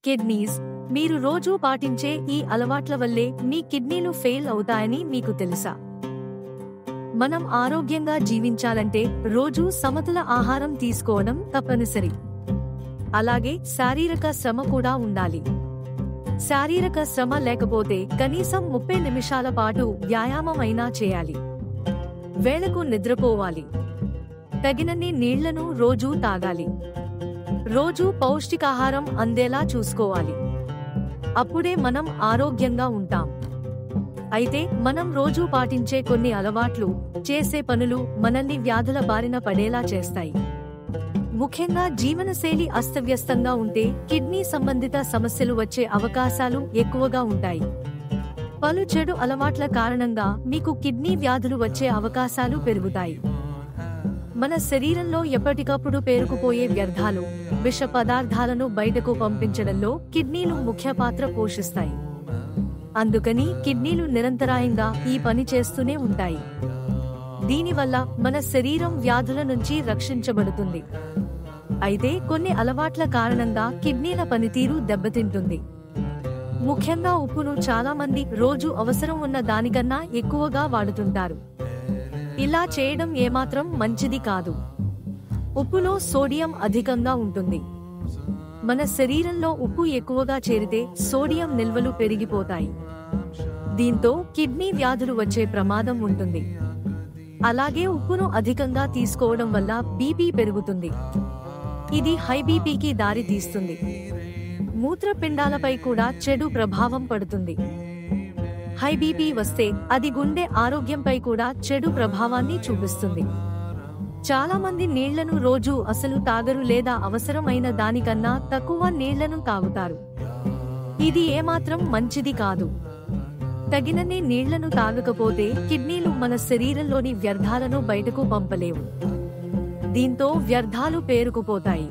Kidneys. మీరు రోజూ పాటించే ఈ అలవాట్ల వల్లే మీ కిడ్నీలు ఫెయిల్ అవుతాయని మీకు తెలుసా? మనం ఆరోగ్యంగా జీవించాలంటే రోజూ సమతుల ఆహారం తీసుకోవడం తప్పనిసరి. అలాగే శారీరక శ్రమ కూడా ఉండాలి. శారీరక శ్రమ లేకపోతే కనీసం 30 నిమిషాల పాటు వ్యాయామం అయినా చేయాలి. వేళకు నిద్రపోవాలి. తగినన్ని నీళ్లను రోజూ తాగాలి. రోజూ పౌష్టికాహారం అందేలా చూసుకోవాలి. అప్పుడే మనం ఆరోగ్యంగా ఉంటాం. అయితే మనం రోజూ పాటించే కొన్ని అలవాట్లు, చేసే పనులు మనల్ని వ్యాధుల బారిన పడేలా చేస్తాయి. ముఖ్యంగా జీవనశైలి అస్తవ్యస్తంగా ఉంటే కిడ్నీ సంబంధిత సమస్యలు వచ్చే అవకాశాలు ఎక్కువగా ఉంటాయి. పలు చెడు అలవాట్ల కారణంగా మీకు కిడ్నీ వ్యాధులు వచ్చే అవకాశాలు పెరుగుతాయి. మన శరీరంలో ఎప్పటికప్పుడు పేరుకుపోయే వ్యర్థాలు, విష పదార్థాలను బయటకు పంపించడంలో కిడ్నీలు ముఖ్య పాత్ర పోషిస్తాయి. అందుకని కిడ్నీలు నిరంతరాయంగా ఈ పని చేస్తూనే ఉంటాయి. దీనివల్ల మన శరీరం వ్యాధుల నుంచి రక్షించబడుతుంది. అయితే కొన్ని అలవాట్ల కారణంగా కిడ్నీల పనితీరు దెబ్బతింటుంది. ముఖ్యంగా ఉప్పును చాలా మంది రోజు అవసరం ఉన్న దానికన్నా ఎక్కువగా వాడుతుంటారు. ఇలా చేయడం ఏమాత్రం మంచిది కాదు. ఉప్పులో సోడియం అధికంగా ఉంటుంది. మన శరీరంలో ఉప్పు ఎక్కువగా చేరితే సోడియం నిల్వలు పెరిగిపోతాయి. దీంతో కిడ్నీ వ్యాధులు వచ్చే ప్రమాదం ఉంటుంది. అలాగే ఉప్పును అధికంగా తీసుకోవడం వల్ల బీపీ పెరుగుతుంది. ఇది హై బీపీకి దారి తీస్తుంది. మూత్రపిండాలపై కూడా చెడు ప్రభావం పడుతుంది. హై బీపీ వస్తే అది గుండె ఆరోగ్యంపై కూడా చెడు ప్రభావాన్ని చూపిస్తుంది. చాలా మంది నీళ్లను రోజూ అసలు తాగరు లేదా అవసరమైన దానికన్నా తక్కువ నీళ్లను తాగుతారు. ఇది ఏమాత్రం మంచిది కాదు. తగినన్ని నీళ్లను తాగకపోతే కిడ్నీలు మన శరీరంలోని వ్యర్థాలను బయటకు పంపలేవు. దీంతో వ్యర్థాలు పేరుకుపోతాయి.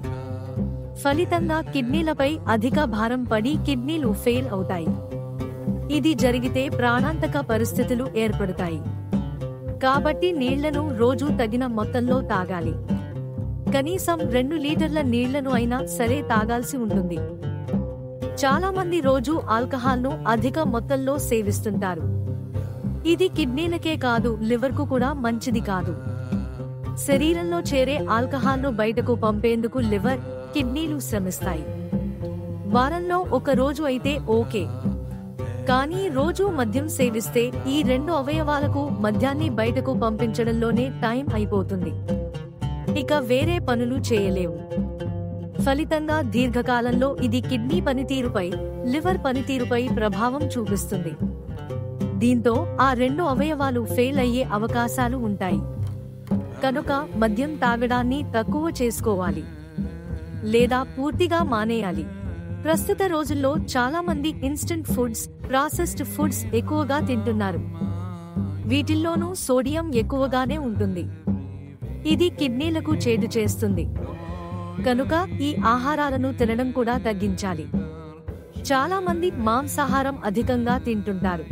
ఫలితంగా కిడ్నీలపై అధిక భారం పడి కిడ్నీలు ఫెయిల్ అవుతాయి. ఇది జరిగితే ప్రాణాంతక పరిస్థితులు ఏర్పడతాయి. కాబట్టి నీళ్లను రోజూ తగిన మొత్తంలో తాగాలి. కనీసం 2 లీటర్ల నీళ్లను అయినా సరే తాగాల్సి ఉంటుంది. చాలా మంది రోజూ ఆల్కహాల్ను అధిక మొత్తంలో సేవిస్తుంటారు. ఇది కిడ్నీలకే కాదు, లివర్కు కూడా మంచిది కాదు. శరీరంలో చేరే ఆల్కహాల్ను బయటకు పంపేందుకు లివర్, కిడ్నీలు శ్రమిస్తాయి. వారంలో ఒక రోజు అయితే ఓకే. కానీ రోజూ మద్యం సేవిస్తే ఈ 2 అవయవాలకు మద్యాన్ని బయటకు పంపించడంలోనే టైం అయిపోతుంది. ఇక వేరే పనులు చేయలేవు. ఫలితంగా దీర్ఘకాలంలో ఇది కిడ్నీ పనితీరుపై, లివర్ పనితీరుపై ప్రభావం చూపిస్తుంది. దీంతో ఆ 2 అవయవాలు ఫెయిల్ అయ్యే అవకాశాలు ఉంటాయి. కనుక మద్యం తాగడాన్ని తక్కువ చేసుకోవాలి లేదా పూర్తిగా మానేయాలి. ప్రస్తుత రోజుల్లో చాలా మంది ఇన్స్టంట్ ఫుడ్స్, ప్రాసెస్డ్ ఫుడ్స్ ఎక్కువగా తింటున్నారు. వీటిల్లోనూ సోడియం ఎక్కువగానే ఉంటుంది. ఇది కిడ్నీలకు చేటు చేస్తుంది. కనుక ఈ ఆహారాలను తినడం కూడా తగ్గించాలి. చాలా మంది మాంసాహారం అధికంగా తింటుంటారు.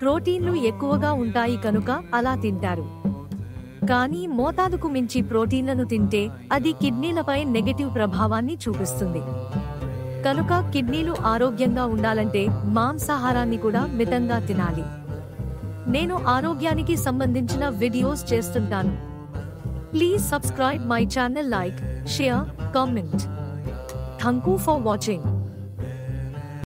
ప్రోటీన్లు ఎక్కువగా ఉంటాయి కనుక అలా తింటారు. కానీ మోతాదుకు మించి ప్రోటీన్లను తింటే అది కిడ్నీలపై నెగటివ్ ప్రభావాన్ని చూపిస్తుంది. కనుక కిడ్నీలు ఆరోగ్యంగా ఉండాలంటే మాంసాహారాన్ని కూడా మితంగా తినాలి. నేను ఆరోగ్యానికి సంబంధించిన వీడియోస్ చేస్తుంటాను. Please subscribe my channel, like, share, comment. Thank you for watching.